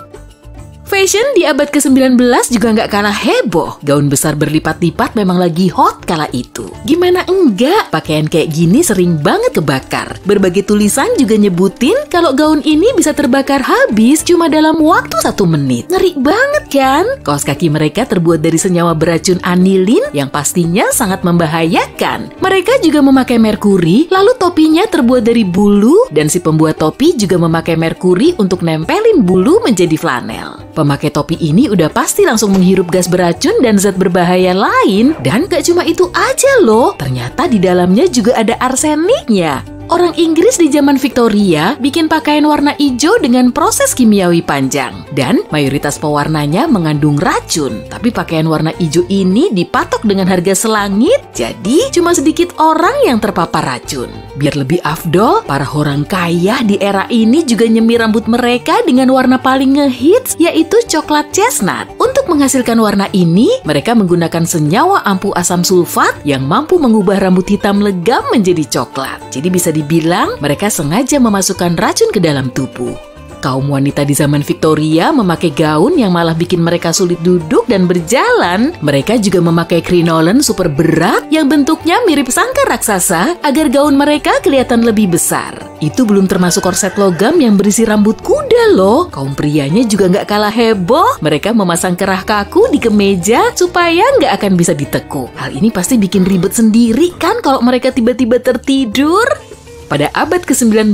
Fashion di abad ke-19 juga nggak kalah heboh. Gaun besar berlipat-lipat memang lagi hot kala itu. Gimana enggak? Pakaian kayak gini sering banget kebakar. Berbagai tulisan juga nyebutin kalau gaun ini bisa terbakar habis cuma dalam waktu 1 menit. Ngeri banget kan? Kaos kaki mereka terbuat dari senyawa beracun anilin yang pastinya sangat membahayakan. Mereka juga memakai merkuri, lalu topinya terbuat dari bulu, dan si pembuat topi juga memakai merkuri untuk nempelin bulu menjadi flanel. Pemakai topi ini udah pasti langsung menghirup gas beracun dan zat berbahaya lain. Dan gak cuma itu aja loh, ternyata di dalamnya juga ada arseniknya. Orang Inggris di zaman Victoria bikin pakaian warna hijau dengan proses kimiawi panjang. Dan mayoritas pewarnanya mengandung racun. Tapi pakaian warna hijau ini dipatok dengan harga selangit, jadi cuma sedikit orang yang terpapar racun. Biar lebih afdol, para orang kaya di era ini juga nyemir rambut mereka dengan warna paling ngehits, yaitu coklat chestnut. Untuk menghasilkan warna ini, mereka menggunakan senyawa ampuh asam sulfat yang mampu mengubah rambut hitam legam menjadi coklat. Jadi bisa dibilang mereka sengaja memasukkan racun ke dalam tubuh. Kaum wanita di zaman Victoria memakai gaun yang malah bikin mereka sulit duduk dan berjalan. Mereka juga memakai krinolen super berat yang bentuknya mirip sangkar raksasa agar gaun mereka kelihatan lebih besar. Itu belum termasuk korset logam yang berisi rambut kuda loh. Kaum prianya juga nggak kalah heboh. Mereka memasang kerah kaku di kemeja supaya nggak akan bisa ditekuk. Hal ini pasti bikin ribet sendiri kan kalau mereka tiba-tiba tertidur. Pada abad ke-19,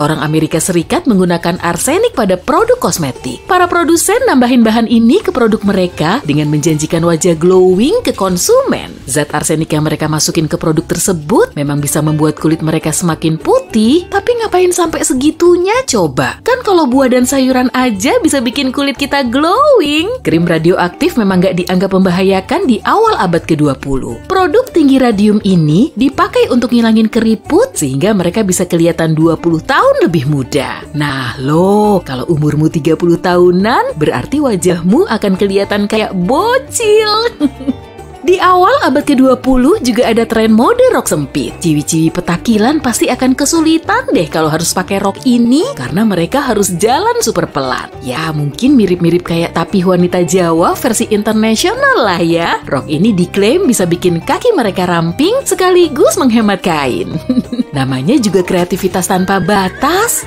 orang Amerika Serikat menggunakan arsenik pada produk kosmetik. Para produsen nambahin bahan ini ke produk mereka dengan menjanjikan wajah glowing ke konsumen. Zat arsenik yang mereka masukin ke produk tersebut memang bisa membuat kulit mereka semakin putih, tapi ngapain sampai segitunya coba? Kan kalau buah dan sayuran aja bisa bikin kulit kita glowing. Krim radioaktif memang nggak dianggap membahayakan di awal abad ke-20. Produk tinggi radium ini dipakai untuk ngilangin keriput sehingga mereka bisa kelihatan 20 tahun lebih muda. Nah loh, kalau umurmu 30 tahunan, berarti wajahmu akan kelihatan kayak bocil. Di awal abad ke-20 juga ada tren mode rok sempit. Ciwi-ciwi petakilan pasti akan kesulitan deh kalau harus pakai rok ini karena mereka harus jalan super pelan. Ya mungkin mirip-mirip kayak tapih wanita Jawa versi internasional lah ya. Rok ini diklaim bisa bikin kaki mereka ramping sekaligus menghemat kain. Namanya juga kreativitas tanpa batas.